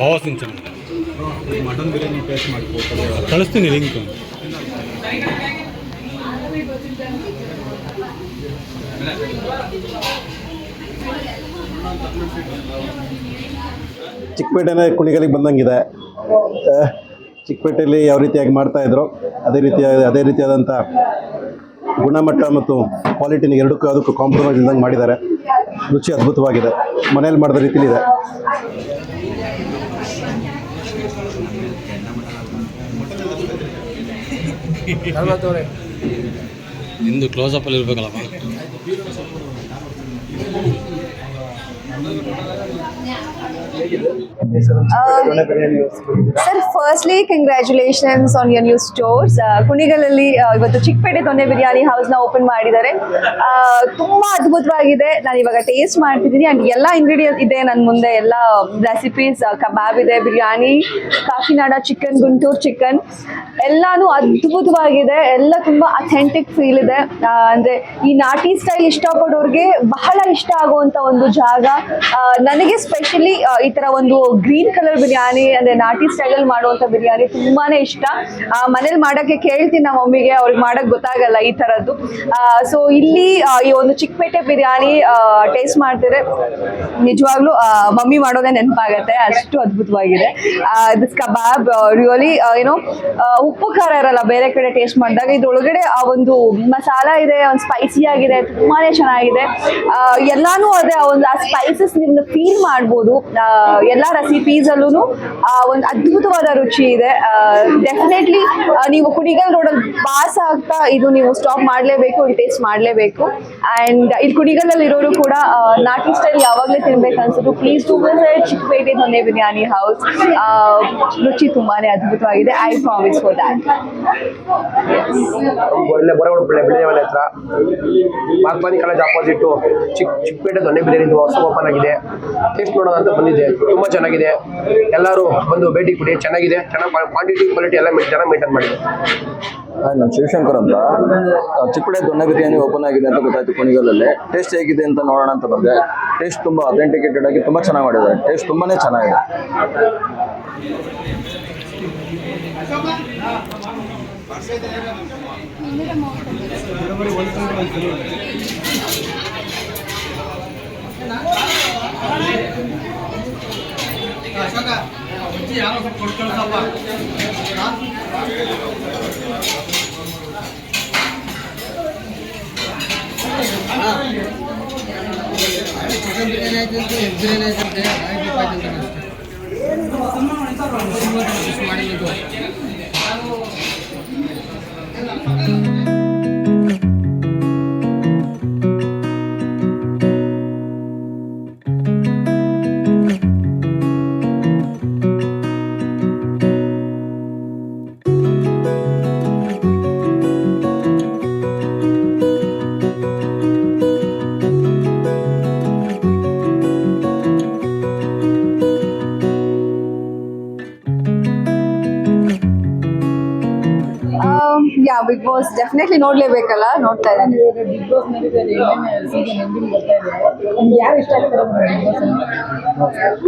ಭಾವಸಿಂಚ mutton biryani taste ಮಾಡ್ಬೋದು, ಕಳಿಸ್ತೀನಿ link. ಚಿಕ್ಕಪೇಟೆನೇ ಕುಣಿಗಲಿಗೆ ಬಂದಂಗಿದೆ. ಚಿಕ್ಕಪೇಟೆಯಲ್ಲಿ ಯಾವ ರೀತಿಯಾಗಿ ಮಾಡ್ತಾಯಿದ್ರು ಅದೇ ರೀತಿಯಾದಂಥ ಗುಣಮಟ್ಟ ಮತ್ತು ಕ್ವಾಲಿಟಿನ ಅದಕ್ಕೂ ಕಾಂಪ್ರಮೈಸ್ ಇಲ್ದಂಗೆ ಮಾಡಿದ್ದಾರೆ. ರುಚಿ ಅದ್ಭುತವಾಗಿದೆ, ಮನೇಲಿ ಮಾಡಿದ ರೀತಿಲಿದೆ. ನಿಂದು ಕ್ಲೋಸಪ್ಪಲ್ಲಿ ಇರಬೇಕಲ್ಲಪ್ಪ. Sir, firstly, congratulations on your new stores. ಕುಣಿಗಲಲ್ಲಿ ಇವತ್ತು ಚಿಕ್ಕಪೇಟೆ ದೊನ್ನೆ ಬಿರಿಯಾನಿ ಹೌಸ್ನ ಓಪನ್ ಮಾಡಿದ್ದಾರೆ. ತುಂಬ ಅದ್ಭುತವಾಗಿದೆ. ನಾನು ಇವಾಗ ಟೇಸ್ಟ್ ಮಾಡ್ತಿದ್ದೀನಿ ಆ್ಯಂಡ್ ಎಲ್ಲ ಇಂಗ್ರೀಡಿಯೆಂಟ್ ಇದೆ ನನ್ನ ಮುಂದೆ, ಎಲ್ಲ ರೆಸಿಪೀಸ್. ಕಬಾಬ್ ಇದೆ, ಬಿರಿಯಾನಿ, ಕಾಕಿನಾಡ ಚಿಕನ್, ಗುಂಟೂರು ಚಿಕನ್, ಎಲ್ಲಾನು ಅದ್ಭುತವಾಗಿದೆ. ಎಲ್ಲ ತುಂಬ ಅಥೆಂಟಿಕ್ ಫೀಲ್ ಇದೆ. ಅಂದರೆ ಈ ನಾಟಿ ಸ್ಟೈಲ್ ಇಷ್ಟಪಡೋರಿಗೆ ಬಹಳ ಇಷ್ಟ ಆಗುವಂಥ ಒಂದು ಜಾಗ. ನನಗೆ ಸ್ಪೆಷಲಿ ಈ ಥರ ಒಂದು ಗ್ರೀನ್ ಕಲರ್ ಬಿರಿಯಾನಿ ಅಂದರೆ ನಾಟಿ ಸ್ಟೈಲಲ್ಲಿ ಮಾಡುವಂಥ ಬಿರಿಯಾನಿ ತುಂಬಾ ಇಷ್ಟ. ಮನೇಲಿ ಮಾಡೋಕ್ಕೆ ಕೇಳ್ತೀನಿ ನಮ್ಮ ಮಮ್ಮಿಗೆ, ಅವ್ರಿಗೆ ಮಾಡೋಕ್ಕೆ ಗೊತ್ತಾಗಲ್ಲ ಈ ಥರದ್ದು. ಸೊ ಇಲ್ಲಿ ಈ ಒಂದು ಚಿಕ್ಕಪೇಟೆ ಬಿರಿಯಾನಿ ಟೇಸ್ಟ್ ಮಾಡ್ತಿದ್ರೆ ನಿಜವಾಗ್ಲೂ ಮಮ್ಮಿ ಮಾಡೋದೇ ನೆನಪಾಗತ್ತೆ, ಅಷ್ಟು ಅದ್ಭುತವಾಗಿದೆ. ದಿಸ್ ಕಬಾಬ್ ರಿಯಲಿ ಏನೋ ಉಪ್ಪು ಖಾರ ಇರಲ್ಲ ಬೇರೆ ಕಡೆ ಟೇಸ್ಟ್ ಮಾಡಿದಾಗ, ಇದ್ರೊಳಗಡೆ ಆ ಒಂದು ಮಸಾಲ ಇದೆ, ಒಂದು ಸ್ಪೈಸಿ ಆಗಿದೆ, ತುಂಬಾ ಚೆನ್ನಾಗಿದೆ. ಎಲ್ಲಾನು ಅದೇ ಆ ಸ್ಪೈಸಸ್ ನಿಮ್ಗೆ ಫೀಲ್ ಮಾಡ್ಬೋದು. ಎಲ್ಲ ರೆಸಿಪೀಸಲ್ಲೂ ಒಂದು ಅದ್ಭುತವಾದ ರುಚಿ ಇದೆ. ಡೆಫಿನೆಟ್ಲಿ ನೀವು ಕುಣಿಗಲ್ ರೋಡಲ್ಲಿ ಪಾಸ್ ಆಗ್ತಾ ಇದು ನೀವು ಸ್ಟಾಪ್ ಮಾಡಲೇಬೇಕು, ಇಲ್ಲಿ ಟೇಸ್ಟ್ ಮಾಡಲೇಬೇಕು. ಆ್ಯಂಡ್ ಇಲ್ಲಿ ಕುಣಿಗಲಲ್ಲಿ ಇರೋರು ಕೂಡ ನಾಟಿ ಸ್ಟೈಲ್ ಯಾವಾಗಲೇ ತಿನ್ಬೇಕು ಅನ್ಸುತ್ತೆ, please to visit Chikkapete Donne Biryani house. ರುಚಿ ತುಂಬಾ ಅದ್ಭುತವಾಗಿದೆ, ಐ ಪ್ರಾಮಿಸ್ ಫಾರ್ ದ್ಯಾಟ್. ಒಳ್ಳೆ ಬೆಳೆ ಹತ್ರ ಬಾಗ್ಬಾನಿ ಕಾಲೇಜ್ ಆಪೋಸಿಟ್ಟು ಚಿಕ್ಕಪೇಟೆ ದೊನ್ನೆ ಬಿರಿಯಾನಿ ಹೊಸ ಓಪನ್ ಆಗಿದೆ. ಟೇಸ್ಟ್ ನೋಡೋಣ ಅಂತ ಬಂದಿದ್ದೆ, ತುಂಬ ಚೆನ್ನಾಗಿದೆ. ಎಲ್ಲರೂ ಬಂದು ಭೇಟಿ ಕೊಡಿ, ಚೆನ್ನಾಗಿದೆ. ಚೆನ್ನಾಗಿ ಕ್ವಾಂಟಿಟಿ ಕ್ವಾಲಿಟಿ ಎಲ್ಲ ಚೆನ್ನಾಗಿ ಮೇಂಟೈನ್ ಮಾಡಿದೆ. ನಾನು ಶಿವಶಂಕರ್ ಅಂತ. ಚಿಕ್ಕಪೇಟೆ ದೊನ್ನೆ ಬಿರಿಯಾನಿ ಓಪನ್ ಆಗಿದೆ ಅಂತ ಗೊತ್ತಾಯ್ತು ಕುಣಿಗಲಲ್ಲಿ. ಟೇಸ್ಟ್ ಹೇಗಿದೆ ಅಂತ ನೋಡೋಣ ಅಂತ ಬಂದೆ. ಟೇಸ್ಟ್ ತುಂಬ ಅಥೆಂಟಿಕೇಟೆಡ್ ಆಗಿ ತುಂಬ ಚೆನ್ನಾಗಿ ಮಾಡಿದ್ದಾರೆ. ಟೇಸ್ಟ್ ತುಂಬಾ ಚೆನ್ನಾಗಿದೆ. ಬಿಗ್ ಬಾಸ್ ಡೆಫಿನೆಟ್ಲಿ ನೋಡ್ಲೇಬೇಕಲ್ಲ, ನೋಡ್ತಾ ಇದ್ದೀನಿ.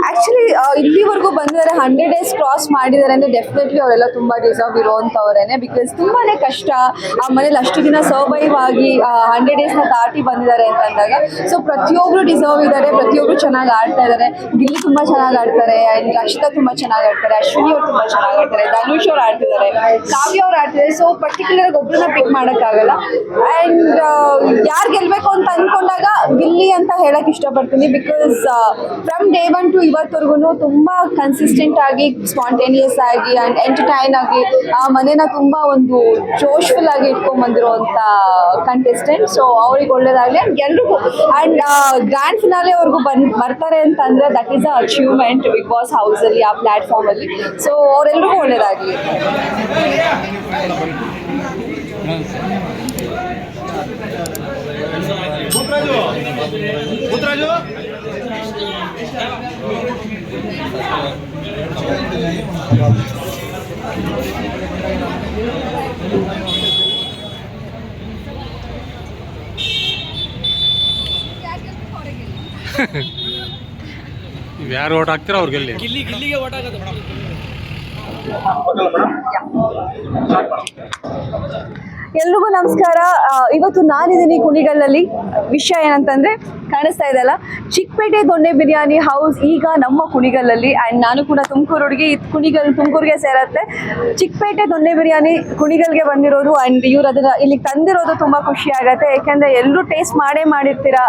ಆಕ್ಚುಲಿ ಇಲ್ಲಿವರೆಗೂ ಬಂದಿದ್ದಾರೆ, 100 days ಕ್ರಾಸ್ ಮಾಡಿದ್ದಾರೆ ಅಂದರೆ ಡೆಫಿನೆಟ್ಲಿ ಅವರೆಲ್ಲ ತುಂಬ ಡಿಸರ್ವ್ ಇರೋವಂಥವ್ರೇನೆ. ಬಿಕಾಸ್ ತುಂಬಾ ಕಷ್ಟ ಆ ಮನೇಲಿ ಅಷ್ಟು ದಿನ ಸರ್ವೈವ್ ಆಗಿ 100 daysನ ದಾಟಿ ಬಂದಿದ್ದಾರೆ ಅಂತ ಅಂದಾಗ, ಸೊ ಪ್ರತಿಯೊಬ್ಬರು ಡಿಸರ್ವ್ ಇದ್ದಾರೆ, ಪ್ರತಿಯೊಬ್ಬರು ಚೆನ್ನಾಗಿ ಆಡ್ತಾ ಇದ್ದಾರೆ. ಗಿಲ್ಲಿ ತುಂಬ ಚೆನ್ನಾಗಿ ಆಡ್ತಾರೆ, ಆ್ಯಂಡ್ ರಕ್ಷಿತಾ ತುಂಬ ಚೆನ್ನಾಗಿ ಆಡ್ತಾರೆ, ಅಶ್ವಿನಿ ಅವ್ರು ತುಂಬ ಚೆನ್ನಾಗಿ ಆಡ್ತಾರೆ, ಧನುಷ್ ಅವ್ರು ಆಡ್ತಿದ್ದಾರೆ, ಕಾವ್ಯ ಅವ್ರು ಆಡ್ತಿದ್ದಾರೆ. ಸೊ ಪರ್ಟಿಕ್ಯುಲರ್ ಒಬ್ಬರನ್ನ ಪಿಕ್ ಮಾಡೋಕ್ಕಾಗಲ್ಲ. ಆ್ಯಂಡ್ ಯಾರು ಗೆಲ್ಲಬೇಕು ಅಂತ ಅಂದ್ಕೊಂಡಾಗ ಗಿಲ್ಲಿ ಅಂತ ಹೇಳಕ್ ಇಷ್ಟಪಡ್ತೀನಿ. ಬಿಕಾಸ್ ಫ್ರಮ್ ಡೇ 1 to ಇವತ್ತವರೆಗೂ ತುಂಬ ಕನ್ಸಿಸ್ಟೆಂಟ್ ಆಗಿ, ಸ್ಪಾಂಟೇನಿಯಸ್ ಆಗಿ ಆ್ಯಂಡ್ ಎಂಟರ್ಟೈನ್ ಆಗಿ ಆ ಮನೇನ ತುಂಬ ಒಂದು ಜೋಶ್ಫುಲ್ ಆಗಿ ಇಟ್ಕೊಂಡ್ಬಂದಿರುವಂಥ ಕಂಟೆಸ್ಟೆಂಟ್. ಸೊ ಅವ್ರಿಗೆ ಒಳ್ಳೇದಾಗಲಿ ಆ್ಯಂಡ್ ಎಲ್ರಿಗೂ. ಆ್ಯಂಡ್ ಗ್ರ್ಯಾಂಡ್ ಫಿನಾಲೆ ಅವ್ರಿಗೂ ಬರ್ತಾರೆ ಅಂತಂದರೆ that is a achievement Bigg Boss ಹೌಸಲ್ಲಿ, ಆ ಪ್ಲ್ಯಾಟ್ಫಾರ್ಮಲ್ಲಿ. ಸೊ ಅವರೆಲ್ರಿಗೂ ಒಳ್ಳೇದಾಗಲಿ. ಯಾರು ಓಟ್ ಹಾಕ್ತೀರೋ ಅವ್ರಿಗೆ ಗೆಲ್ಲಿ. ಎಲ್ರಿಗೂ ನಮಸ್ಕಾರ. ಇವತ್ತು ನಾನಿದ್ದೀನಿ ಕುಣಿಗಲ್ನಲ್ಲಿ. ವಿಷಯ ಏನಂತಂದ್ರೆ ಕಾಣಿಸ್ತಾ ಇದೆಯಲ್ಲ, ಚಿಕ್ಕಪೇಟೆ ದೊಣ್ಣೆ ಬಿರಿಯಾನಿ ಹೌಸ್ ಈಗ ನಮ್ಮ ಕುಣಿಗಲ್ಲಲ್ಲಿ. ಆ್ಯಂಡ್ ನಾನು ಕೂಡ ತುಮಕೂರು ಹುಡುಗಿ, ತುಮಕೂರಿಗೆ ಸೇರತ್ತೆ. ಚಿಕ್ಕಪೇಟೆ ದೊಣ್ಣೆ ಬಿರಿಯಾನಿ ಕುಣಿಗಲ್ಗೆ ಬಂದಿರೋದು ಆ್ಯಂಡ್ ಇವ್ರು ಅದನ್ನು ಇಲ್ಲಿಗೆ ತಂದಿರೋದು ತುಂಬ ಖುಷಿ ಆಗುತ್ತೆ. ಯಾಕೆಂದರೆ ಎಲ್ಲರೂ ಟೇಸ್ಟ್ ಮಾಡಿರ್ತೀರ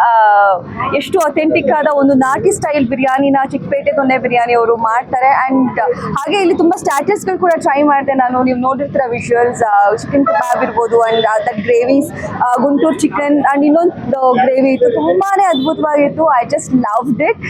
ಎಷ್ಟು ಅಥೆಂಟಿಕ್ ಆದ ಒಂದು ನಾಟಿ ಸ್ಟೈಲ್ ಬಿರಿಯಾನಿನ ಚಿಕ್ಕಪೇಟೆ ದೊಣ್ಣೆ ಬಿರಿಯಾನಿ ಅವರು ಮಾಡ್ತಾರೆ. ಆ್ಯಂಡ್ ಹಾಗೆ ಇಲ್ಲಿ ತುಂಬ ಸ್ಟಾರ್ಟರ್ಸ್ಗಳು ಕೂಡ ಟ್ರೈ ಮಾಡಿದೆ ನಾನು. ನೀವು ನೋಡಿರ್ತೀರ ವಿಜುವಲ್ಸ್, ಚಿಕನ್ ಕಬಾಬ್ ಇರ್ಬೋದು and that gravies, Guntur chicken and ಇನ್ನೊಂದು ಗ್ರೇವಿ ಇತ್ತು, ತುಂಬಾ ಅದ್ಭುತವಾಗಿತ್ತು. I just loved it.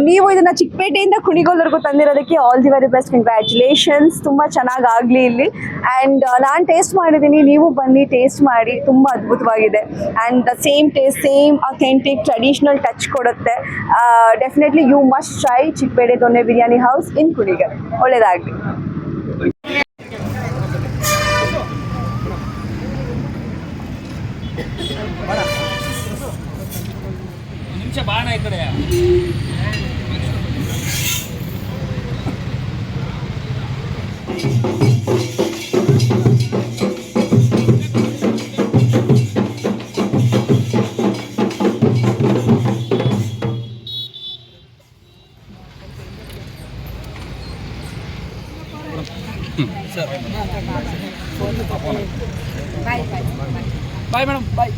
ನೀವು ಇದನ್ನ ಚಿಕ್ಕಪೇಟೆಯಿಂದ ಕುಣಿಗೋಲ್ವರೆಗೂ ತಂದಿರೋದಕ್ಕೆ all the very best, congratulations. ತುಂಬ ಚೆನ್ನಾಗಿ ಆಗಲಿ ಇಲ್ಲಿ. ಆ್ಯಂಡ್ ನಾನು ಟೇಸ್ಟ್ ಮಾಡಿದ್ದೀನಿ, ನೀವು ಬನ್ನಿ ಟೇಸ್ಟ್ ಮಾಡಿ, ತುಂಬ ಅದ್ಭುತವಾಗಿದೆ. And the same taste, same authentic traditional touch ಕೊಡುತ್ತೆ. Definitely you must try Chikkapete Donne biryani house in Kunigal. ಒಳ್ಳೆಯದಾಗಲಿ. ಬಾಣ ಈ ಕಡೆ bye madam, bye.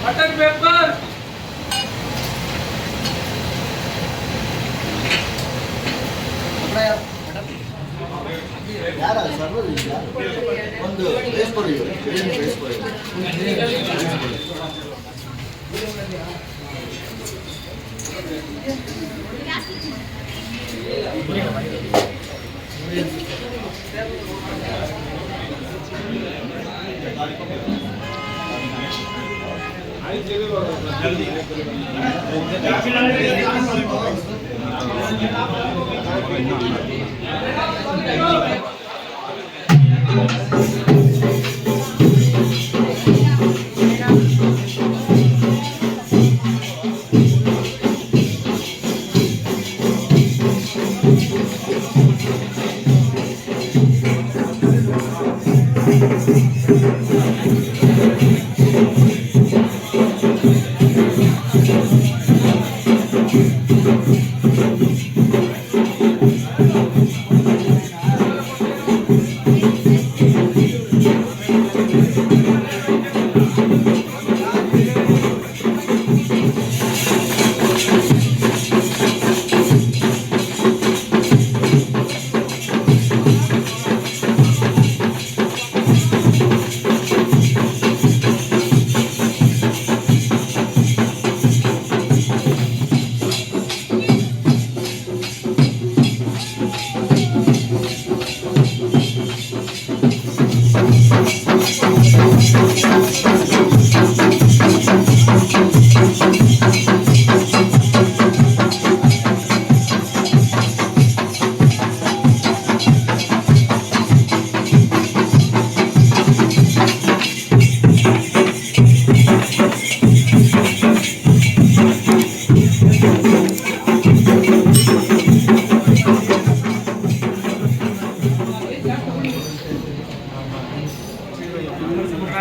Mutton pepper ಒಂದು ಬೇಯಿಸ್ಕೊಳ್ಳಿ, ಬಿರಿಯಾನಿ ಬೇಯಿಸ್ಕೊಳ್ಳಿ.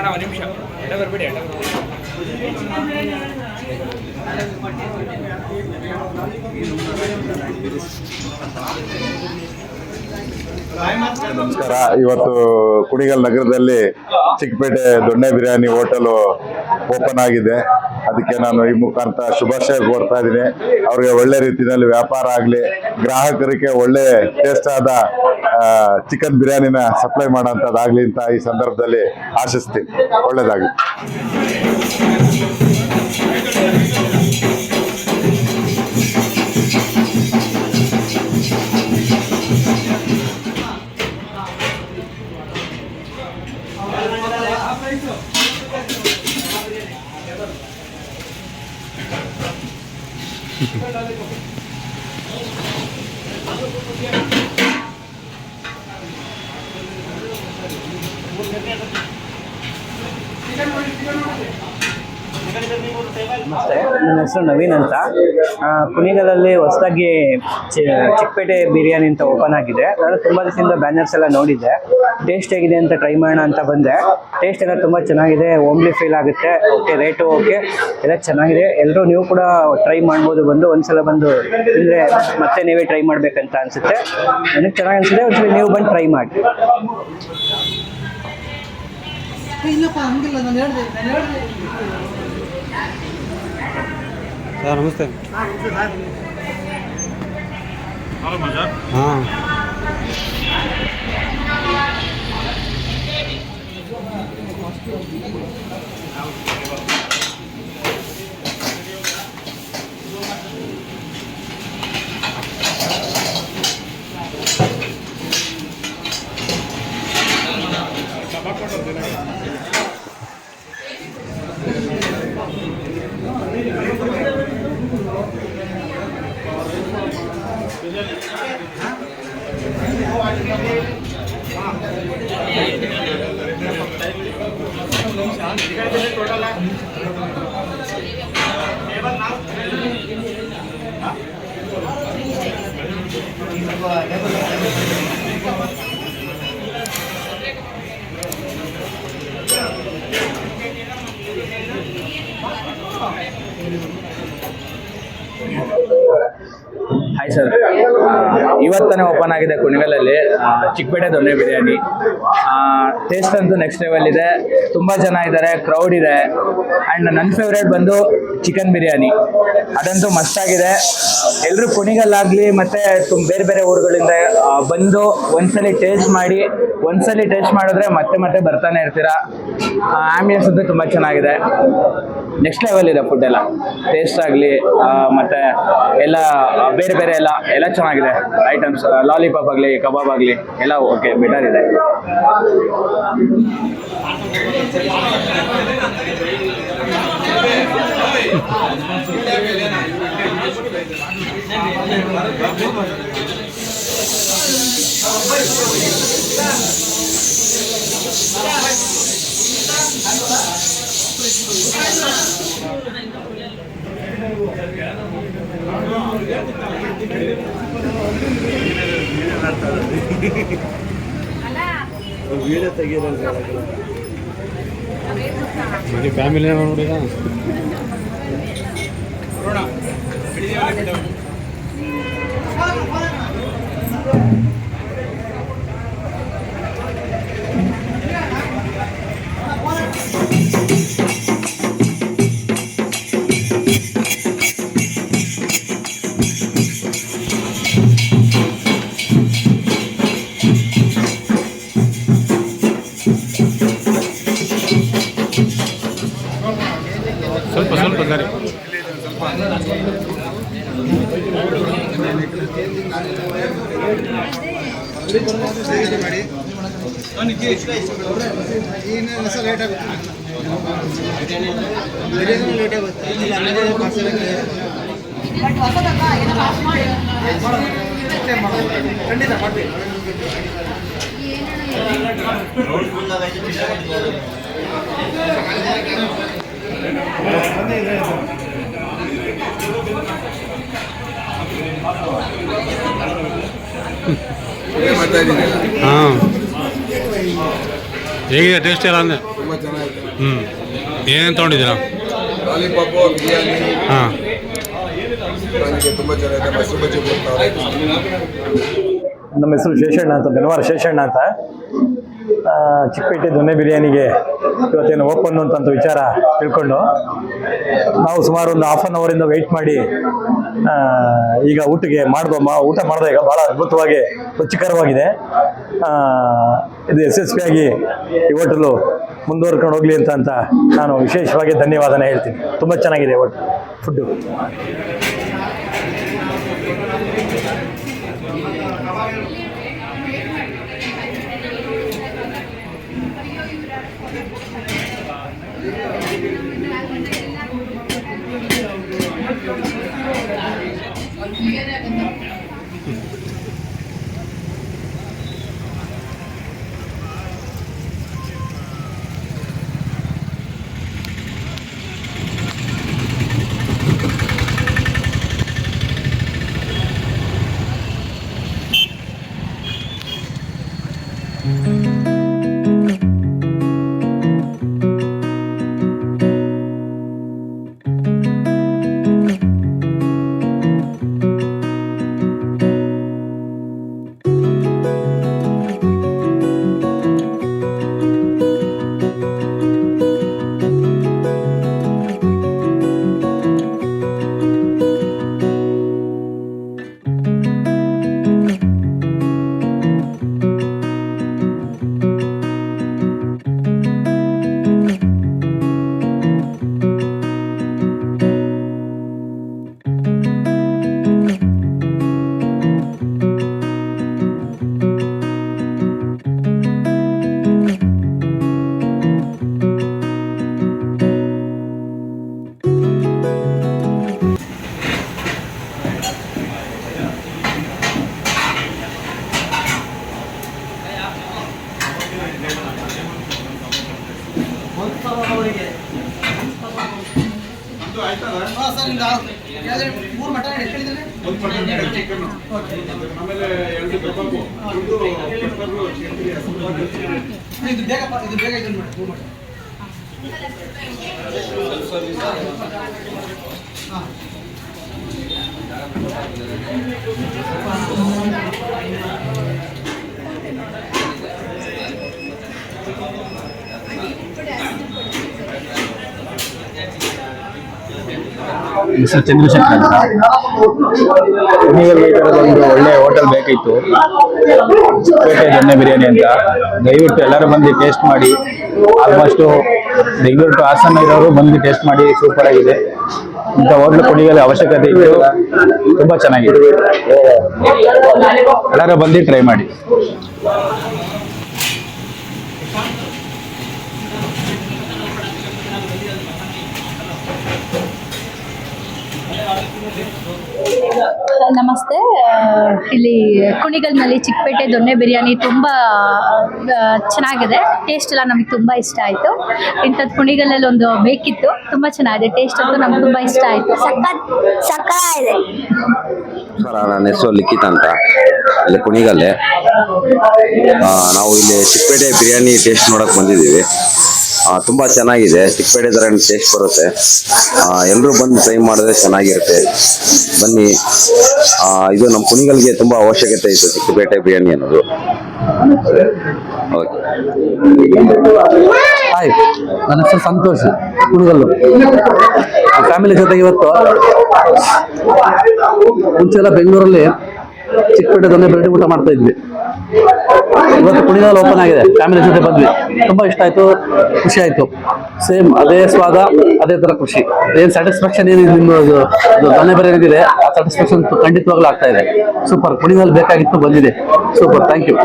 ಅಣ್ಣ ಒಂದು ನಿಮಿಷ ಎಡ ಬರ್ಬಿಡಿ ಎಡ ನಮಸ್ಕಾರ. ಇವತ್ತು ಕುಣಿಗಲ್ ನಗರದಲ್ಲಿ ಚಿಕ್ಕಪೇಟೆ ದೊಣ್ಣೆ ಬಿರಿಯಾನಿ ಹೋಟೆಲು ಓಪನ್ ಆಗಿದೆ. ಅದಕ್ಕೆ ನಾನು ಈ ಮುಖಾಂತರ ಶುಭಾಶಯ ಕೋರ್ತಾ ಇದ್ದೀನಿ. ಅವ್ರಿಗೆ ಒಳ್ಳೆ ರೀತಿಯಲ್ಲಿ ವ್ಯಾಪಾರ ಆಗಲಿ, ಗ್ರಾಹಕರಿಗೆ ಒಳ್ಳೆ ಟೇಸ್ಟ್ ಆದ ಚಿಕನ್ ಬಿರಿಯಾನಿನ ಸಪ್ಲೈ ಮಾಡೋಂಥದ್ದಾಗಲಿ ಅಂತ ಈ ಸಂದರ್ಭದಲ್ಲಿ ಆಶಿಸ್ತೀನಿ. ಒಳ್ಳೆಯದಾಗಲಿ. ನಮಸ್ತೆ, ನನ್ನ ಹೆಸರು ನವೀನ್ ಅಂತ. ಕುಣಿಗಲಲ್ಲಿ ಹೊಸದಾಗಿ ಚಿಕ್ಕಪೇಟೆ ಬಿರಿಯಾನಿ ಅಂತ ಓಪನ್ ಆಗಿದೆ. ನಾನು ತುಂಬ ದಿವಸದಿಂದ ಬ್ಯಾನರ್ಸ್ ಎಲ್ಲ ನೋಡಿದ್ದೆ. ಟೇಸ್ಟ್ ಹೇಗಿದೆ ಅಂತ ಟ್ರೈ ಮಾಡೋಣ ಅಂತ ಬಂದೆ. ಟೇಸ್ಟ್ ಎಲ್ಲ ತುಂಬ ಚೆನ್ನಾಗಿದೆ, ಹೋಮ್ಲಿ ಫೀಲ್ ಆಗುತ್ತೆ. ಓಕೆ, ರೇಟು ಓಕೆ, ಎಲ್ಲ ಚೆನ್ನಾಗಿದೆ. ಎಲ್ಲರೂ ನೀವು ಕೂಡ ಟ್ರೈ ಮಾಡ್ಬೋದು. ಒಂದ್ಸಲ ಬಂದು ತಿಂದರೆ ಮತ್ತೆ ನೀವೇ ಟ್ರೈ ಮಾಡಬೇಕಂತ ಅನಿಸುತ್ತೆ. ನನಗೆ ಚೆನ್ನಾಗಿ ಅನಿಸುತ್ತೆ. ಒಂದ್ಸಲ ನೀವು ಬಂದು ಟ್ರೈ ಮಾಡಿ. ಸರ್ ನಮಸ್ತೆ. ಹಾಂ, ಹಾಯ್ ಸರ್, ಇವತ್ತನೇ ಓಪನ್ ಆಗಿದೆ ಕುಣಿಗಲಲ್ಲಿ ಚಿಕ್ಕಪೇಟೆ ದೊಣ್ಣೆ ಬಿರಿಯಾನಿ. ಟೇಸ್ಟ್ ಅಂತೂ ನೆಕ್ಸ್ಟ್ ಲೆವೆಲ್ ಇದೆ. ತುಂಬ ಜನ ಇದ್ದಾರೆ, ಕ್ರೌಡ್ ಇದೆ. ಆ್ಯಂಡ್ ನನ್ನ ಫೇವ್ರೇಟ್ ಬಂದು ಚಿಕನ್ ಬಿರಿಯಾನಿ, ಅದಂತೂ ಮಸ್ತಾಗಿದೆ. ಎಲ್ಲರೂ ಕುಣಿಗಲ್ಲಾಗಲಿ ಮತ್ತು ಬೇರೆ ಬೇರೆ ಊರುಗಳಿಂದ ಬಂದು ಒಂದ್ಸಲಿ ಟೇಸ್ಟ್ ಮಾಡಿದ್ರೆ ಮತ್ತೆ ಮತ್ತೆ ಬರ್ತಾನೆ ಇರ್ತೀರಾ. ಆಂಬಿಯನ್ಸ್ ಅಂತೂ ತುಂಬ ಚೆನ್ನಾಗಿದೆ. ನೆಕ್ಸ್ಟ್ ಲೆವೆಲ್ ಇದೆ. ಫುಡ್ ಎಲ್ಲ ಟೇಸ್ಟ್ ಆಗಲಿ ಮತ್ತು ಎಲ್ಲ ಬೇರೆ ಬೇರೆ ಎಲ್ಲ ಚೆನ್ನಾಗಿದೆ. ಐಟಮ್ಸ್ ಲಾಲಿಪಾಪ್ ಆಗಲಿ, ಕಬಾಬ್ ಆಗಲಿ ಎಲ್ಲ ಓಕೆ, ಬೆಟರ್ ಇದೆ. ಫ್ಯಾಮಿಲಿ ನೋಡಿದ ಸ್ವಲ್ಪ ದಾರಿ ಖಂಡಿತ ಮಾಡ್ತೀವಿ. ಹಾಂ, ಹೇಗಿದೆ ಟೇಸ್ಟ್ ಎಲ್ಲ ಅಂದೆ? ತುಂಬ ಚೆನ್ನಾಗಿದೆ. ಏನೇನು ತೊಗೊಂಡಿದ್ದೀರಾ? ಲಾಲಿಪಾಪು, ಬಿರಿಯಾನಿ ಹಾಂ, ನನಗೆ ತುಂಬ ಚೆನ್ನಾಗಿದೆ. ಮೈಸೂರು ಬಜ್ಜಿ ಕೊಡ್ತಾರೆ. ನಮ್ಮ ಹೆಸರು ಶೇಷಣ್ಣ ಅಂತ, ಬೆನವಾರ ಶೇಷಣ್ಣ ಅಂತ. ಚಿಕ್ಕಪೇಟೆ ದೊನ್ನೆ ಬಿರಿಯಾನಿಗೆ ಇವತ್ತೇನು ಓಪನ್ ಅಂತ ವಿಚಾರ ತಿಳ್ಕೊಂಡು ನಾವು ಸುಮಾರು ಒಂದು ಹಾಫ್ ಆನ್ ಅವರಿಂದ ವೆಯ್ಟ್ ಮಾಡಿ ಈಗ ಊಟ ಮಾಡಿದೆ. ಈಗ ಭಾಳ ಅದ್ಭುತವಾಗಿ ರುಚಿಕರವಾಗಿದೆ. ಇದು ಯಶಸ್ವಿಯಾಗಿ ಈ ಹೋಟೆಲು ಮುಂದುವರ್ಕೊಂಡು ಹೋಗಲಿ ಅಂತ ನಾನು ವಿಶೇಷವಾಗಿ ಧನ್ಯವಾದನ ಹೇಳ್ತೀನಿ. ತುಂಬ ಚೆನ್ನಾಗಿದೆ ಫುಡ್ಡು. ಹೆಸರು ಚಂದ್ರಶೇಖರ್ ಅಂತ. ಕುಣಿಗಲ್ಗೆ ಈ ಥರದೊಂದು ಒಳ್ಳೆ ಹೋಟೆಲ್ ಬೇಕಿತ್ತು, ಚಿಕ್ಕಪೇಟೆ ದೊನ್ನೆ ಬಿರಿಯಾನಿ ಅಂತ. ದಯವಿಟ್ಟು ಎಲ್ಲರೂ ಬಂದು ಟೇಸ್ಟ್ ಮಾಡಿ. ಆಲ್ಮೋಸ್ಟು ಬೆಂಗಳೂರು ಟು ಹಾಸನ ಇರೋರು ಬಂದು ಟೇಸ್ಟ್ ಮಾಡಿ. ಸೂಪರ್ ಆಗಿದೆ. ಇಂಥ ಹೋಟ್ಲು ಕುಣಿಗಲ್ ಅವಶ್ಯಕತೆ ಇತ್ತು. ತುಂಬ ಚೆನ್ನಾಗಿದೆ. ಎಲ್ಲರೂ ಬಂದು ಟ್ರೈ ಮಾಡಿ. ನಮಸ್ತೆ. ಇಲ್ಲಿ ಕುಣಿಗಲ್ನಲ್ಲಿ ಚಿಕ್ಕಪೇಟೆ ದೊನ್ನೆ ಬಿರಿಯಾನಿ ತುಂಬ ಚೆನ್ನಾಗಿದೆ. ಟೇಸ್ಟ್ ಎಲ್ಲ ನಮಗೆ ತುಂಬ ಇಷ್ಟ ಆಯಿತು. ಇಂಥದ್ದು ಕುಣಿಗಲಲ್ಲಿ ಒಂದು ಬೇಕಿತ್ತು. ತುಂಬ ಚೆನ್ನಾಗಿದೆ. ಟೇಸ್ಟ್ ಅಂತೂ ನಮ್ಗೆ ತುಂಬ ಇಷ್ಟ ಆಯಿತು. ಸಕ್ಕತ್ತಾಗಿದೆ. ಸರ್, ನನ್ನ ಹೆಸರು ಲಿಖಿತ್ ಅಂತ. ಇಲ್ಲಿ ಕುಣಿಗಲ್ಲೇ ನಾವು ಇಲ್ಲಿ ಚಿಕ್ಕಪೇಟೆ ಬಿರಿಯಾನಿ ಟೇಸ್ಟ್ ನೋಡೋಕೆ ಬಂದಿದ್ದೀವಿ. ತುಂಬ ಚೆನ್ನಾಗಿದೆ. ಚಿಕ್ಕಪೇಟೆ ಥರ ಟೇಸ್ಟ್ ಬರುತ್ತೆ. ಎಲ್ಲರೂ ಬಂದು ಟ್ರೈ ಮಾಡಿದ್ರೆ ಚೆನ್ನಾಗಿರುತ್ತೆ. ಬನ್ನಿ. ಇದು ನಮ್ಮ ಕುಣಿಗಲ್ಗೆ ತುಂಬ ಅವಶ್ಯಕತೆ ಇತ್ತು, ಚಿಕ್ಕಪೇಟೆ ಬಿರಿಯಾನಿ ಅನ್ನೋದು. ಓಕೆ. ಹಾಯ್, ನನ್ನ ಹೆಸರು ಸಂತೋಷ್, ಕುಣಿಗಲ್ಲು. ಫ್ಯಾಮಿಲಿ ಜೊತೆಗೆ ಇವತ್ತು ಮುಂಚೆಲ್ಲ ಬೆಂಗಳೂರಲ್ಲಿ ಚಿಕ್ಕಪೇಟೆ ದೊನ್ನೆ ಬಿರಿಯಾನಿ ಊಟ ಮಾಡ್ತಾ ಇದ್ವಿ. ಇವತ್ತು ಕುಣಿಗಲ್ ಓಪನ್ ಆಗಿದೆ. ಫ್ಯಾಮಿಲಿ ಜೊತೆ ಬಂದ್ವಿ. ತುಂಬ ಇಷ್ಟ ಆಯಿತು, ಖುಷಿ ಆಯಿತು. ಸೇಮ್ ಅದೇ ಸ್ವಾದ, ಅದೇ ಥರ ಖುಷಿ. ಏನು ಸ್ಯಾಟಿಸ್ಫ್ಯಾಕ್ಷನ್ ಏನಿದೆ ನಿಮ್ಮದು ದೊನ್ನೆ ಬಿರಿಯಾನಿ ಇದೆ, ಆ ಸ್ಯಾಟಿಸ್ಫ್ಯಾಕ್ಷನ್ ಖಂಡಿತವಾಗ್ಲೂ ಆಗ್ತಾ ಇದೆ. ಸೂಪರ್. ಕುಣಿಗಲ್ ಬೇಕಾಗಿತ್ತು, ಬಂದಿದೆ. ಸೂಪರ್. Thank you.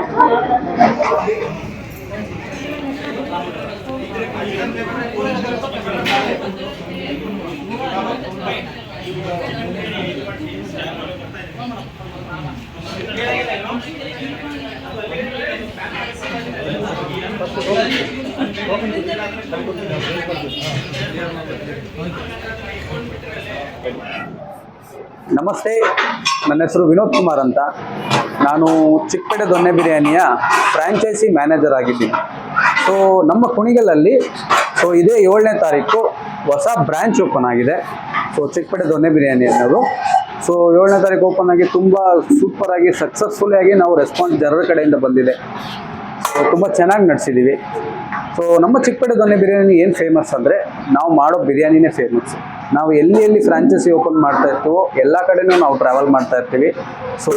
ನಮಸ್ತೆ, ನನ್ನ ಹೆಸರು ವಿನೋದ್ ಕುಮಾರ್ ಅಂತ. ನಾನು ಚಿಕ್ಕಪೇಟೆ ದೊನ್ನೆ ಬಿರಿಯಾನಿಯ ಫ್ರಾಂಚೈಸಿ ಮ್ಯಾನೇಜರ್ ಆಗಿದ್ದೀನಿ. ಸೊ ನಮ್ಮ ಕುಣಿಗಲಲ್ಲಿ ಸೊ ಇದೇ 7ನೇ ತಾರೀಕು ಹೊಸ ಬ್ರ್ಯಾಂಚ್ ಓಪನ್ ಆಗಿದೆ. ಸೊ ಚಿಕ್ಕಪೇಟೆ ದೊನ್ನೆ ಬಿರಿಯಾನಿ ಅನ್ನೋದು. ಸೊ 7ನೇ ತಾರೀಕು ಓಪನ್ ಆಗಿ ತುಂಬ ಸೂಪರ್ ಆಗಿ ಸಕ್ಸಸ್ಫುಲ್ ಆಗಿ ನಾವು ರೆಸ್ಪಾನ್ಸ್ ಜನರ ಕಡೆಯಿಂದ ಬಂದಿದೆ. ಸೊ ತುಂಬ ಚೆನ್ನಾಗಿ ನಡೆಸಿದ್ದೀವಿ. ಸೊ ನಮ್ಮ ಚಿಕ್ಕಪೇಟೆ ದೊನ್ನೆ ಬಿರಿಯಾನಿ ಏನು ಫೇಮಸ್ ಅಂದರೆ ನಾವು ಮಾಡೋ ಬಿರಿಯಾನಿನೇ ಫೇಮಸ್. ನಾವು ಎಲ್ಲಿ ಫ್ರಾಂಚೈಸಿ ಓಪನ್ ಮಾಡ್ತಾ ಇರ್ತೀವೋ ಎಲ್ಲ ಕಡೆನೂ ನಾವು ಟ್ರಾವೆಲ್ ಮಾಡ್ತಾ ಇರ್ತೀವಿ. ಸೊ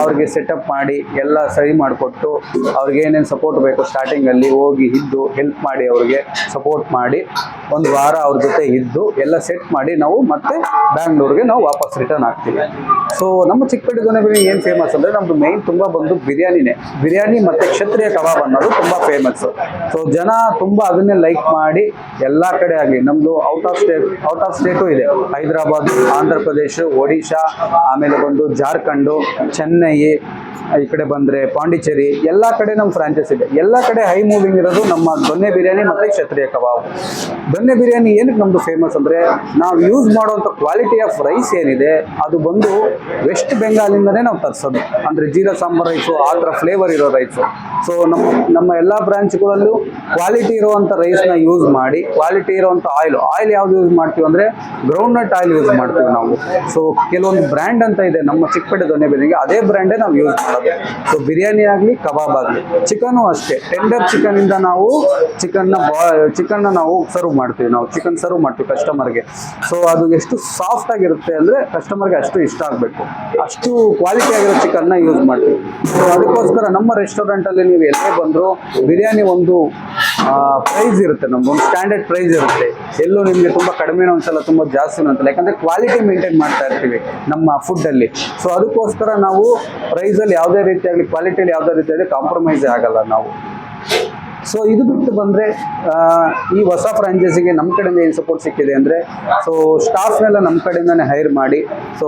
ಅವ್ರಿಗೆ ಸೆಟಪ್ ಮಾಡಿ ಎಲ್ಲ ಸರಿ ಮಾಡಿಕೊಟ್ಟು ಅವ್ರಿಗೆ ಏನೇನು ಸಪೋರ್ಟ್ ಬೇಕು ಸ್ಟಾರ್ಟಿಂಗಲ್ಲಿ ಹೋಗಿ ಇದ್ದು ಹೆಲ್ಪ್ ಮಾಡಿ ಅವ್ರಿಗೆ ಸಪೋರ್ಟ್ ಮಾಡಿ ಒಂದು ವಾರ ಅವ್ರ ಜೊತೆ ಇದ್ದು ಎಲ್ಲ ಸೆಟ್ ಮಾಡಿ ನಾವು ಮತ್ತೆ ಬ್ಯಾಂಗ್ಳೂರಿಗೆ ನಾವು ವಾಪಸ್ ರಿಟರ್ನ್ ಆಗ್ತೀವಿ. ಸೊ ನಮ್ಮ ಚಿಕ್ಕಪೇಟೆ ದೊನ್ನೆ ಬಿರಿಯಾನಿ ಏನು ಫೇಮಸ್ ಅಂದರೆ ನಮ್ಮದು ಮೇಯ್ನ್ ತುಂಬ ಬಂದು ಬಿರಿಯಾನಿನೇ. ಬಿರಿಯಾನಿ ಮತ್ತು ಕ್ಷತ್ರಿಯ ಕಬಾಬ್ ಅನ್ನೋದು ತುಂಬ ಫೇಮಸ್ಸು. ಸೊ ಜನ ತುಂಬ ಅದನ್ನೇ ಲೈಕ್ ಮಾಡಿ ಎಲ್ಲ ಕಡೆ ಆಗಲಿ ನಮ್ಮದು ಔಟ್ ಆಫ್ ಸ್ಟೇಟು ಇದೆ. ಹೈದರಾಬಾದ್, ಆಂಧ್ರ ಪ್ರದೇಶ, ಒಡಿಶಾ, ಆಮೇಲೆ ಬಂದು ಜಾರ್ಖಂಡು, ಚೆನ್ನೈ, ಈ ಕಡೆ ಬಂದರೆ ಪಾಂಡಿಚೇರಿ, ಎಲ್ಲ ಕಡೆ ನಮ್ಮ ಫ್ರಾಂಚೈಸ್ ಇದೆ. ಎಲ್ಲ ಕಡೆ ಹೈ ಮೂವಿಂಗ್ ಇರೋದು ನಮ್ಮ ದೊನ್ನೆ ಬಿರಿಯಾನಿ ಮತ್ತು ಕ್ಷತ್ರಿಯ ಕಬಾಬ್. ದೊನ್ನೆ ಬಿರಿಯಾನಿ ಏನಕ್ಕೆ ನಮ್ಮದು ಫೇಮಸ್ ಅಂದರೆ ನಾವು ಯೂಸ್ ಮಾಡುವಂಥ ಕ್ವಾಲಿಟಿ ಆಫ್ ರೈಸ್ ಏನಿದೆ ಅದು ಬಂದು ವೆಸ್ಟ್ ಬೆಂಗಾಲಿಂದನೇ ನಾವು ತರಿಸೋದು. ಅಂದರೆ ಜೀರಾ ಸಾಂಬಾರ್ ರೈಸು ಆ ಥರ ಫ್ಲೇವರ್ ಇರೋ ರೈಸು. ಸೊ ನಮ್ಮ ಎಲ್ಲ ಬ್ರಾಂಚ್ಗಳಲ್ಲೂ ಕ್ವಾಲಿಟಿ ಇರುವಂಥ ರೈಸ್ನ ಯೂಸ್ ಮಾಡಿ ಕ್ವಾಲಿಟಿ ಇರುವಂಥ ಆಯಿಲ್ ಯಾವ್ದು ಯೂಸ್ ಮಾಡ್ತೀವಿ ಅಂದರೆ ಗ್ರೌಂಡ್ನಟ್ ಆಯಿಲ್ ಯೂಸ್ ಮಾಡ್ತೀವಿ ನಾವು. ಸೊ ಕೆಲವೊಂದು ಬ್ರ್ಯಾಂಡ್ ಅಂತ ಇದೆ ನಮ್ಮ ಚಿಕ್ಕಪೇಟೆ ದೊನ್ನೆ ಬಿರಿಯಾನಿಗೆ, ಅದೇ ಬ್ರ್ಯಾಂಡೇ ನಾವು ಯೂಸ್ ಮಾಡೋದು. ಸೊ ಬಿರಿಯಾನಿ ಆಗಲಿ ಕಬಾಬ್ ಆಗಲಿ ಚಿಕನು ಅಷ್ಟೇ ಟೆಂಡರ್ ಚಿಕನಿಂದ ನಾವು ಚಿಕನ್ನ ನಾವು ಸರ್ವ್ ಮಾಡ್ತೀವಿ. ನಾವು ಚಿಕನ್ ಸರ್ವ್ ಮಾಡ್ತೀವಿ ಕಸ್ಟಮರ್ಗೆ. ಸೊ ಅದು ಎಷ್ಟು ಸಾಫ್ಟ್ ಆಗಿರುತ್ತೆ ಅಂದರೆ ಕಸ್ಟಮರ್ಗೆ ಅಷ್ಟು ಇಷ್ಟ ಆಗಬೇಕು, ಅಷ್ಟು ಕ್ವಾಲಿಟಿ ಆಗಿರೋ ಚಿಕನ್ನ ಯೂಸ್ ಮಾಡ್ತೀವಿ. ಸೊ ಅದಕ್ಕೋಸ್ಕರ ನಮ್ಮ ರೆಸ್ಟೋರೆಂಟಲ್ಲಿ ನೀವು ಎಲ್ಲೇ ಬಂದರೂ ಬಿರಿಯಾನಿ ಒಂದು ಪ್ರೈಸ್ ಇರುತ್ತೆ, ನಮ್ದೊಂದು ಸ್ಟ್ಯಾಂಡರ್ಡ್ ಪ್ರೈಸ್ ಇರುತ್ತೆ. ಎಲ್ಲೂ ನಿಮಗೆ ತುಂಬ ಕಡಿಮೆನೂ ಅನ್ಸಲ್ಲ, ತುಂಬ ಜಾಸ್ತಿನೂ ಅಂತಲ್ಲ, ಯಾಕಂದರೆ ಕ್ವಾಲಿಟಿ ಮೇಂಟೈನ್ ಮಾಡ್ತಾ ಇರ್ತೀವಿ ನಮ್ಮ ಫುಡ್ಡಲ್ಲಿ. ಸೊ ಅದಕ್ಕೋಸ್ಕರ ನಾವು ಪ್ರೈಸಲ್ಲಿ ಯಾವುದೇ ರೀತಿಯಾಗಲಿ ಕ್ವಾಲಿಟಿಯಲ್ಲಿ ಯಾವುದೇ ರೀತಿಯಾಗಲಿ ಕಾಂಪ್ರಮೈಸೇ ಆಗಲ್ಲ ನಾವು. ಸೊ ಇದು ಬಿಟ್ಟು ಬಂದರೆ ಈ ಹೊಸ ಫ್ರಾಂಚೈಸಿಗೆ ನಮ್ಮ ಕಡೆಯಿಂದ ಏನು ಸಪೋರ್ಟ್ ಸಿಕ್ಕಿದೆ ಅಂದರೆ ಸೊ ಸ್ಟಾಫ್ನೆಲ್ಲ ನಮ್ಮ ಕಡೆಯಿಂದನೇ ಹೈರ್ ಮಾಡಿ, ಸೊ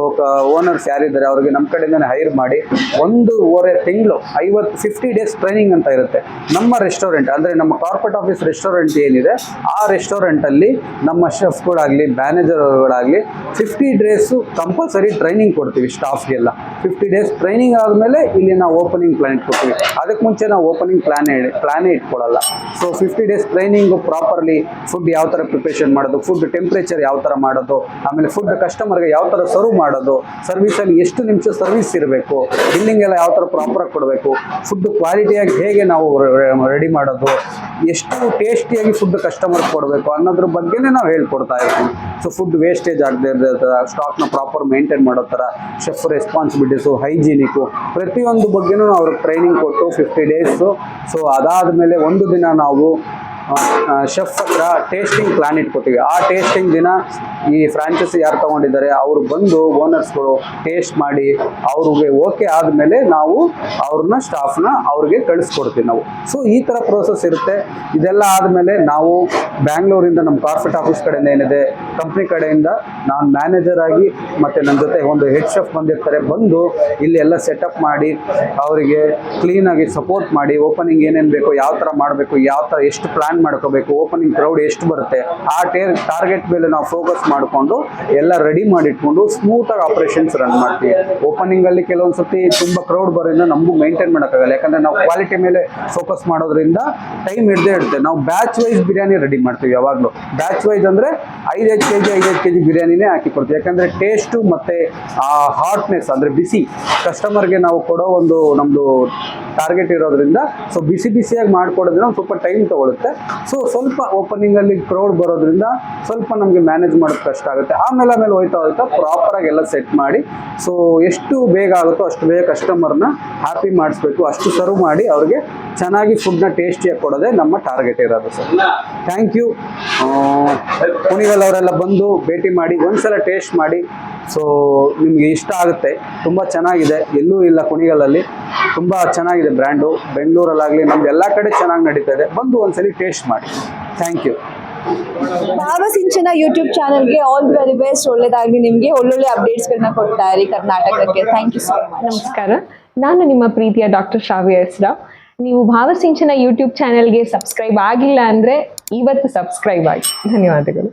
ಓನರ್ಸ್ ಯಾರಿದ್ದಾರೆ ಅವ್ರಿಗೆ ನಮ್ಮ ಕಡೆಯಿಂದನೇ ಹೈರ್ ಮಾಡಿ 1.5 ತಿಂಗಳು 50 ಡೇಸ್ ಟ್ರೈನಿಂಗ್ ಅಂತ ಇರುತ್ತೆ. ನಮ್ಮ ರೆಸ್ಟೋರೆಂಟ್ ಅಂದರೆ ನಮ್ಮ ಕಾರ್ಪೊರೇಟ್ ಆಫೀಸ್ ರೆಸ್ಟೋರೆಂಟ್ ಏನಿದೆ ಆ ರೆಸ್ಟೋರೆಂಟಲ್ಲಿ ನಮ್ಮ ಶೆಫ್ಗಳಾಗಲಿ ಮ್ಯಾನೇಜರ್ಗಳಾಗಲಿ 50 ಡೇಸು ಕಂಪಲ್ಸರಿ ಟ್ರೈನಿಂಗ್ ಕೊಡ್ತೀವಿ ಸ್ಟಾಫ್ಗೆಲ್ಲ. 50 ಡೇಸ್ ಟ್ರೈನಿಂಗ್ ಆದಮೇಲೆ ಇಲ್ಲಿ ನಾವು ಓಪನಿಂಗ್ ಪ್ಲಾನ್ ಇಟ್ಕೊಡ್ತೀವಿ. ಅದಕ್ಕೆ ಮುಂಚೆ ನಾವು ಓಪನಿಂಗ್ ಪ್ಲಾನೇ ಇಟ್ಕೊಳ್ಳೋಲ್ಲ. So 50 days training properly food ಯಾವ ಥರ ಪ್ರಿಪರೇಷನ್ ಮಾಡೋದು, ಫುಡ್ ಟೆಂಪ್ರೇಚರ್ ಯಾವ ಥರ ಮಾಡೋದು, ಆಮೇಲೆ ಫುಡ್ ಕಸ್ಟಮರ್ಗೆ ಯಾವ ಥರ ಸರ್ವ್ ಮಾಡೋದು, ಸರ್ವಿಸಲ್ಲಿ ಎಷ್ಟು ನಿಮಿಷ ಸರ್ವಿಸ್ ಇರಬೇಕು, ಬಿಲ್ಲಿಂಗ್ ಎಲ್ಲ ಯಾವ ಥರ ಪ್ರಾಪರಾಗಿ ಕೊಡಬೇಕು, ಫುಡ್ ಕ್ವಾಲಿಟಿಯಾಗಿ ಹೇಗೆ ನಾವು ರೆಡಿ ಮಾಡೋದು, ಎಷ್ಟು ಟೇಸ್ಟಿಯಾಗಿ ಫುಡ್ ಕಸ್ಟಮರ್ಗೆ ಕೊಡಬೇಕು ಅನ್ನೋದ್ರ ಬಗ್ಗೆನೇ ನಾವು ಹೇಳ್ಕೊಡ್ತಾ ಇರ್ತೀವಿ. ಸೊ ಫುಡ್ ವೇಸ್ಟೇಜ್ ಆಗದೆ ಇರೋ ಥರ, ಸ್ಟಾಕ್ನ ಪ್ರಾಪರ್ ಮೇಂಟೈನ್ ಮಾಡೋ ಥರ, ಶೆಫ್ ರೆಸ್ಪಾನ್ಸಿಬಿಲಿಟೀಸು, ಹೈಜೀನಿಕ್ಕು ಪ್ರತಿಯೊಂದು ಬಗ್ಗೆನೂ ಅವ್ರಿಗೆ ಟ್ರೈನಿಂಗ್ ಕೊಟ್ಟು 50 ಡೇಸು. ಸೊ ಅದಾದಮೇಲೆ ಒಂದು ದಿನ ನಾವು ಶೆಫ್ ಹತ್ರ ಟೇಸ್ಟಿಂಗ್ ಪ್ಲಾನ್ ಇಟ್ಕೊತೀವಿ. ಆ ಟೇಸ್ಟಿಂಗ್ ದಿನ ಈ ಫ್ರಾಂಚೈಸಿ ಯಾರು ತೊಗೊಂಡಿದ್ದಾರೆ ಅವರು ಬಂದು ಓನರ್ಸ್ಗಳು ಟೇಸ್ಟ್ ಮಾಡಿ ಅವ್ರಿಗೆ ಓಕೆ ಆದಮೇಲೆ ನಾವು ಅವ್ರನ್ನ ಸ್ಟಾಫ್ನ ಅವ್ರಿಗೆ ಕಳಿಸ್ಕೊಡ್ತೀವಿ ನಾವು. ಸೊ ಈ ಥರ ಪ್ರೋಸೆಸ್ ಇರುತ್ತೆ. ಇದೆಲ್ಲ ಆದಮೇಲೆ ನಾವು ಬ್ಯಾಂಗ್ಳೂರಿಂದ ನಮ್ಮ ಕಾರ್ಪೊರೇಟ್ ಆಫೀಸ್ ಕಡೆಯಿಂದ ಏನಿದೆ ಕಂಪ್ನಿ ಕಡೆಯಿಂದ ನಾನು ಮ್ಯಾನೇಜರ್ ಆಗಿ ಮತ್ತು ನನ್ನ ಜೊತೆ ಒಂದು ಹೆಡ್ ಶೆಫ್ ಬಂದಿರ್ತಾರೆ, ಬಂದು ಇಲ್ಲಿ ಎಲ್ಲ ಸೆಟಪ್ ಮಾಡಿ ಅವರಿಗೆ ಕ್ಲೀನಾಗಿ ಸಪೋರ್ಟ್ ಮಾಡಿ ಓಪನಿಂಗ್ ಏನೇನು ಬೇಕು, ಯಾವ ಥರ ಮಾಡಬೇಕು, ಯಾವ ಥರ ಎಷ್ಟು ಪ್ಲಾನ್ ಮಾಡ್ಕೋಬೇಕು, ಓಪನಿಂಗ್ ಕ್ರೌಡ್ ಎಷ್ಟು ಬರುತ್ತೆ ಆ ಟಾರ್ಗೆಟ್ ಮೇಲೆ ನಾವು ಫೋಕಸ್ ಮಾಡಿಕೊಂಡು ಎಲ್ಲ ರೆಡಿ ಮಾಡಿಟ್ಕೊಂಡು ಸ್ಮೂತಾಗಿ ಆಪರೇಷನ್ಸ್ ರನ್ ಮಾಡ್ತೀವಿ. ಓಪನಿಂಗಲ್ಲಿ ಕೆಲವೊಂದು ಸತಿ ತುಂಬ ಕ್ರೌಡ್ ಬರೋದ್ರಿಂದ ನಮಗೂ ಮೇಂಟೈನ್ ಮಾಡೋಕ್ಕಾಗಲ್ಲ, ಯಾಕಂದರೆ ನಾವು ಕ್ವಾಲಿಟಿ ಮೇಲೆ ಫೋಕಸ್ ಮಾಡೋದ್ರಿಂದ ಟೈಮ್ ಹಿಡ್ದೇ ಇರುತ್ತೆ. ನಾವು ಬ್ಯಾಚ್ ವೈಸ್ ಬಿರಿಯಾನಿ ರೆಡಿ ಮಾಡ್ತೀವಿ ಯಾವಾಗಲೂ. ಬ್ಯಾಚ್ ವೈಸ್ ಅಂದರೆ 5 kg ಬಿರಿಯಾನಿನೇ ಹಾಕಿ ಕೊಡ್ತೀವಿ, ಯಾಕಂದರೆ ಟೇಸ್ಟು ಮತ್ತು ಆ ಹಾಟ್ನೆಸ್ ಅಂದರೆ ಬಿಸಿ ಕಸ್ಟಮರ್ಗೆ ನಾವು ಕೊಡೋ ಒಂದು ನಮ್ಮದು ಟಾರ್ಗೆಟ್ ಇರೋದ್ರಿಂದ ಸೊ ಬಿಸಿಯಾಗಿ ಮಾಡಿಕೊಡೋದ್ರಿಂದ ಒಂದು ಸ್ವಲ್ಪ ಟೈಮ್ ತೊಗೊಳುತ್ತೆ. ಸೊ ಸ್ವಲ್ಪ ಓಪನಿಂಗಲ್ಲಿ ಕ್ರೌಡ್ ಬರೋದ್ರಿಂದ ಸ್ವಲ್ಪ ನಮಗೆ ಮ್ಯಾನೇಜ್ ಮಾಡೋದು ಕಷ್ಟ ಆಗುತ್ತೆ. ಆಮೇಲೆ ಹೋಯ್ತಾ ಪ್ರಾಪರಾಗಿ ಎಲ್ಲ ಸೆಟ್ ಮಾಡಿ ಸೊ ಎಷ್ಟು ಬೇಗ ಆಗುತ್ತೋ ಅಷ್ಟು ಬೇಗ ಕಸ್ಟಮರ್ನ ಹ್ಯಾಪಿ ಮಾಡಿಸ್ಬೇಕು, ಅಷ್ಟು ಸರ್ವ್ ಮಾಡಿ ಅವ್ರಿಗೆ ಚೆನ್ನಾಗಿ ಫುಡ್ನ ಟೇಸ್ಟಿಯಾಗಿ ಕೊಡೋದೇ ನಮ್ಮ ಟಾರ್ಗೆಟ್ ಇರೋದು ಸರ್. Thank you. ಕುಣಿಗಲ್ ಅವರೆಲ್ಲ ಬಂದು ಭೇಟಿ ಮಾಡಿ ಒಂದ್ಸಲ ಟೇಸ್ಟ್ ಮಾಡಿ. ಸೊ ನಿಮಗೆ ಇಷ್ಟ ಆಗುತ್ತೆ, ತುಂಬ ಚೆನ್ನಾಗಿದೆ, ಎಲ್ಲೂ ಇಲ್ಲ ಕುಣಿಗಲಲ್ಲಿ, ತುಂಬ ಚೆನ್ನಾಗಿದೆ ಬ್ರ್ಯಾಂಡು. ಬೆಂಗಳೂರಲ್ಲಾಗಲಿ ನಮ್ದು ಎಲ್ಲ ಕಡೆ ಚೆನ್ನಾಗಿ ನಡೀತಾ ಇದೆ, ಬಂದು ಒಂದ್ಸಲಿ ಟೇಸ್ಟ್ ಮಾಡಿ. Thank you. ಭಾವಸಿಂಚನ ಯೂಟ್ಯೂಬ್ ಚಾನಲ್ಗೆ ಆಲ್ ದಿ ವೆರಿ ಬೆಸ್ಟ್. ಒಳ್ಳೆದಾಗಲಿ ನಿಮಗೆ, ಒಳ್ಳೊಳ್ಳೆ ಅಪ್ಡೇಟ್ಸ್ಗಳನ್ನ ಕೊಡ್ತಾ ಇರಿ ಕರ್ನಾಟಕಕ್ಕೆ. Thank you so much. ನಮಸ್ಕಾರ, ನಾನು ನಿಮ್ಮ ಪ್ರೀತಿಯ ಡಾಕ್ಟರ್ ಶ್ರಾವ್ಯ ಎಸ್ ರಾವ್. ನೀವು ಭಾವಸಿಂಚನ ಯೂಟ್ಯೂಬ್ ಚಾನಲ್ಗೆ ಸಬ್ಸ್ಕ್ರೈಬ್ ಆಗಿಲ್ಲ ಅಂದರೆ ಇವತ್ತು ಸಬ್ಸ್ಕ್ರೈಬ್ ಆಗಿ. ಧನ್ಯವಾದಗಳು.